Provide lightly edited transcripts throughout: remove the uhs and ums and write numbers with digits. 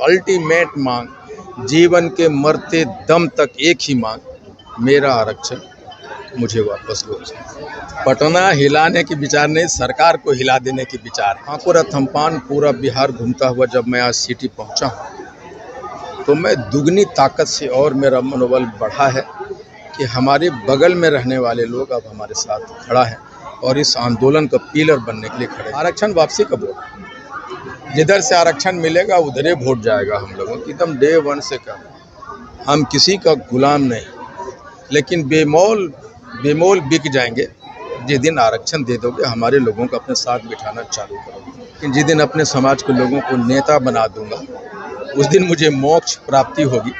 Ultimate मांग, जीवन के मरते दम तक एक ही मांग, मेरा आरक्षण मुझे वापस लो। पटना हिलाने की विचार नहीं, सरकार को हिला देने की विचार। ठाकुर थम्पान पूरा बिहार घूमता हुआ जब मैं आज सिटी पहुंचा हूं, तो मैं दुगनी ताकत से और मेरा मनोबल बढ़ा है कि हमारे बगल में रहने वाले लोग अब हमारे साथ खड़ा है और इस आंदोलन का पिलर बनने के लिए खड़े। आरक्षण वापसी का वोट, जिधर से आरक्षण मिलेगा उधर ही वोट जाएगा। हम लोगों की एकदम डे वन से कर, हम किसी का गुलाम नहीं, लेकिन बेमोल बिक जाएंगे जिस दिन आरक्षण दे दोगे। हमारे लोगों को अपने साथ बिठाना चालू करोगे, लेकिन जिस दिन अपने समाज के लोगों को नेता बना दूंगा, उस दिन मुझे मोक्ष प्राप्ति होगी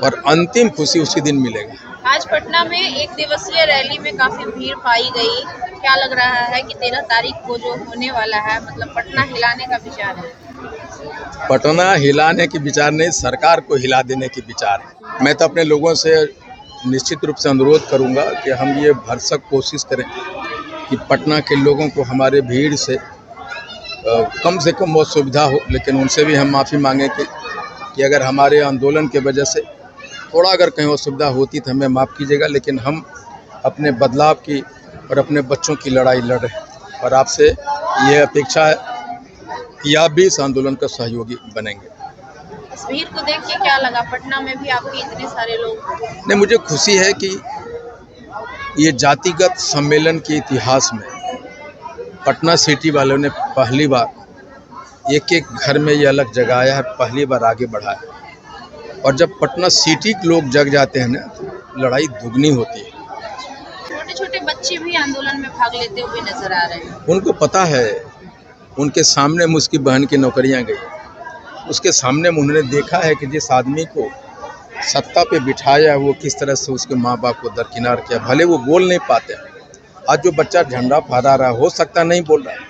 और अंतिम खुशी उसी दिन मिलेगा। आज पटना में एक दिवसीय रैली में काफी भीड़ पाई गई। क्या लग रहा है कि 13 तारीख को जो होने वाला है, मतलब पटना हिलाने का विचार है? पटना हिलाने की विचार नहीं, सरकार को हिला देने की विचार है। मैं तो अपने लोगों से निश्चित रूप से अनुरोध करूंगा कि हम ये भरसक कोशिश करें कि पटना के लोगों को हमारे भीड़ से कम से कम वो सुविधा हो, लेकिन उनसे भी हम माफ़ी मांगें कि अगर हमारे आंदोलन के वजह से थोड़ा अगर कहीं असुविधा होती तो हमें माफ़ कीजिएगा। लेकिन हम अपने बदलाव की और अपने बच्चों की लड़ाई लड़ रहे हैं और आपसे ये अपेक्षा है कि आप भी इस आंदोलन का सहयोगी बनेंगे। इस भीड़ को देख के क्या लगा? पटना में भी आपके इतने सारे लोग। नहीं, मुझे खुशी है कि ये जातिगत सम्मेलन के इतिहास में पटना सिटी वालों ने पहली बार एक एक घर में ये अलग जगाया है, पहली बार आगे बढ़ा है। और जब पटना सिटी के लोग जग जाते हैं ना, तो लड़ाई दुगनी होती है। छोटे छोटे बच्चे भी आंदोलन में भाग लेते हुए नजर आ रहे हैं। उनको पता है, उनके सामने में उसकी बहन की नौकरियां गई, उसके सामने में उन्होंने देखा है कि जिस आदमी को सत्ता पे बिठाया वो किस तरह से उसके माँ बाप को दरकिनार किया। भले वो बोल नहीं पाते, आज जो बच्चा झंडा फहरा रहा हो सकता नहीं बोल रहा है,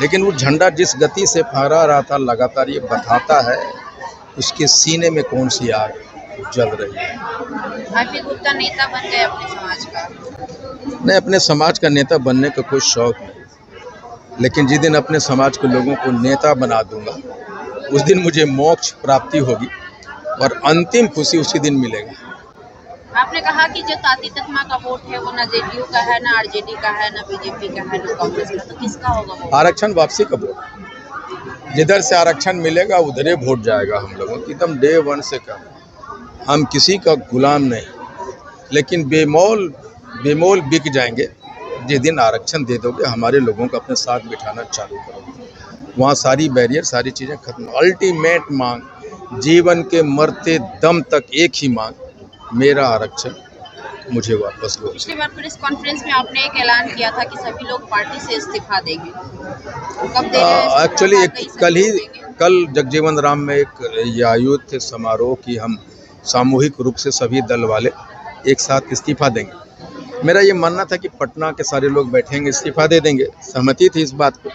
लेकिन वो झंडा जिस गति से फहरा रहा था लगातार, ये बताता है उसके सीने में कौन सी आग जल रही है। आईपी गुप्ता नेता बन गए अपने समाज का। नहीं, अपने समाज का नेता बनने का कोई शौक नहीं, लेकिन जिस दिन अपने समाज के लोगों को नेता बना दूंगा, उस दिन मुझे मोक्ष प्राप्ति होगी और अंतिम खुशी उसी दिन मिलेगा। आपने कहा कि जो ताती तकमा का वोट है वो ना जेडीयू का है, ना आरजेडी का है, ना बीजेपी का है, ना कांग्रेस का, तो किसका होगा वो? आरक्षण वापसी का वोट, जिधर से आरक्षण मिलेगा उधर ही वोट जाएगा। हम लोगों की एकदम डे वन से कर, हम किसी का गुलाम नहीं, लेकिन बेमोल बिक जाएंगे जिस दिन आरक्षण दे दोगे। हमारे लोगों को अपने साथ बिठाना चालू करोगे, वहाँ सारी बैरियर, सारी चीज़ें खत्म। अल्टीमेट मांग, जीवन के मरते दम तक एक ही मांग, मेरा आरक्षण मुझे वापस लो। पिछली बार प्रेस कॉन्फ्रेंस में आपने एक ऐलान किया था कि सभी लोग पार्टी से इस्तीफा देंगे, कब दे रहे हैं? एक्चुअली कल जगजीवन राम में एक आयोजित समारोह की हम सामूहिक रूप से सभी दल वाले एक साथ इस्तीफा देंगे। मेरा ये मानना था कि पटना के सारे लोग बैठेंगे, इस्तीफा दे देंगे, सहमति थी इस बात को।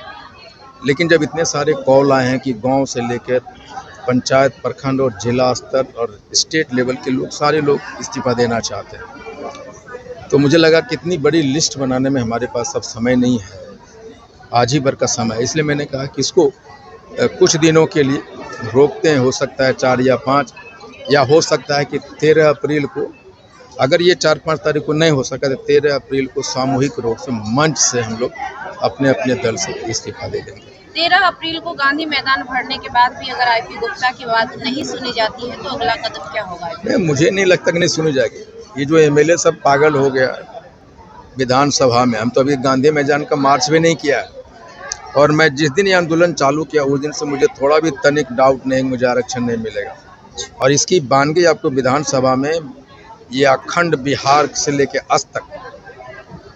लेकिन जब इतने सारे कॉल आए हैं कि गांव से लेकर पंचायत, प्रखंड और जिला स्तर और स्टेट लेवल के लोग, सारे लोग इस्तीफा देना चाहते हैं, तो मुझे लगा कितनी बड़ी लिस्ट बनाने में हमारे पास अब समय नहीं है, आज ही भर का समय है। इसलिए मैंने कहा कि इसको कुछ दिनों के लिए रोकते हैं, हो सकता है 4 या 5, या हो सकता है कि 13 अप्रैल को, अगर ये 4-5 तारीख को नहीं हो सका तो 13 अप्रैल को सामूहिक रूप से मंच से हम लोग अपने अपने दल से इस्तीफा दे देंगे। 13 अप्रैल को गांधी मैदान भरने के बाद भी अगर आईपी गुप्ता की बात नहीं सुनी जाती है तो अगला कदम क्या होगा? नहीं, मुझे नहीं लगता कि नहीं सुनी जाएगी। ये जो एमएलए सब पागल हो गया विधानसभा में, हम तो अभी गांधी मैदान का मार्च भी नहीं किया है, और मैं जिस दिन ये आंदोलन चालू किया उस दिन से मुझे थोड़ा भी तनिक डाउट नहीं, मुझे आरक्षण नहीं मिलेगा। और इसकी बानगी आपको विधानसभा में, ये अखंड बिहार से लेकर आज तक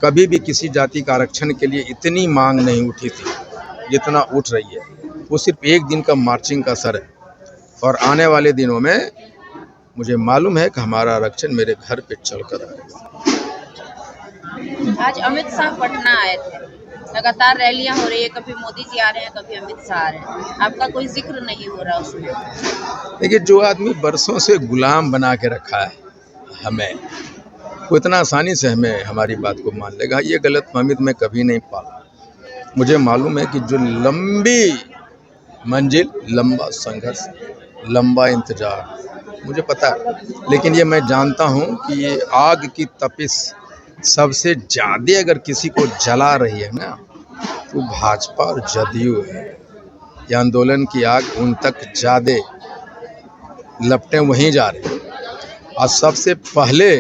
कभी भी किसी जाति का आरक्षण के लिए इतनी मांग नहीं उठी थी जितना उठ रही है। वो सिर्फ एक दिन का मार्चिंग का असर है, और आने वाले दिनों में मुझे मालूम है कि हमारा आरक्षण मेरे घर पे चल कर आएगा। आज अमित शाह पटना आए थे, लगातार रैलियां हो रही है, कभी मोदी जी आ रहे हैं, कभी अमित शाह आ रहे हैं, आपका कोई जिक्र नहीं हो रहा उसमें। देखिए, जो आदमी बरसों से गुलाम बना के रखा है हमें, वो इतना आसानी से हमें हमारी बात को मान लेगा, ये गलतफहमी मैं कभी नहीं पाला। मुझे मालूम है कि जो लंबी मंजिल, लंबा संघर्ष लंबा इंतजार, मुझे पता है, लेकिन ये मैं जानता हूँ कि ये आग की तपिश सबसे ज़्यादा अगर किसी को जला रही है ना, तो भाजपा और जदयू है। ये आंदोलन की आग उन तक ज़्यादा लपटें वहीं जा रही हैं। और सबसे पहले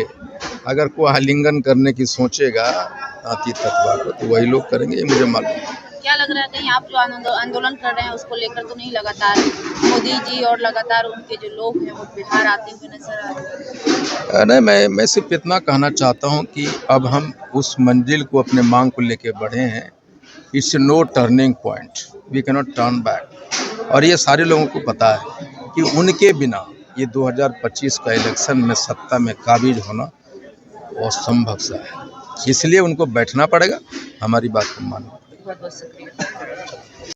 अगर कोई आलिंगन करने की सोचेगा आती तत्वा को, तो वही लोग करेंगे, ये मुझे मालूम है। क्या लग रहा है कहीं आप जो आंदोलन कर रहे हैं उसको लेकर तो नहीं लगातार मोदी जी और लगातार उनके जो लोग हैं वो बिहार आते हुए नजर आ रहे हैं? नहीं, मैं सिर्फ इतना कहना चाहता हूँ कि अब हम उस मंजिल को, अपने मांग को लेके बढ़े हैं। It's no turning point, we can not turn back. और ये सारे लोगों को पता है कि उनके बिना ये 2025 का इलेक्शन में सत्ता में काबिज होना असंभव सा है। इसलिए उनको बैठना पड़ेगा, हमारी बात को मानना। बहुत बहुत शुक्रिया।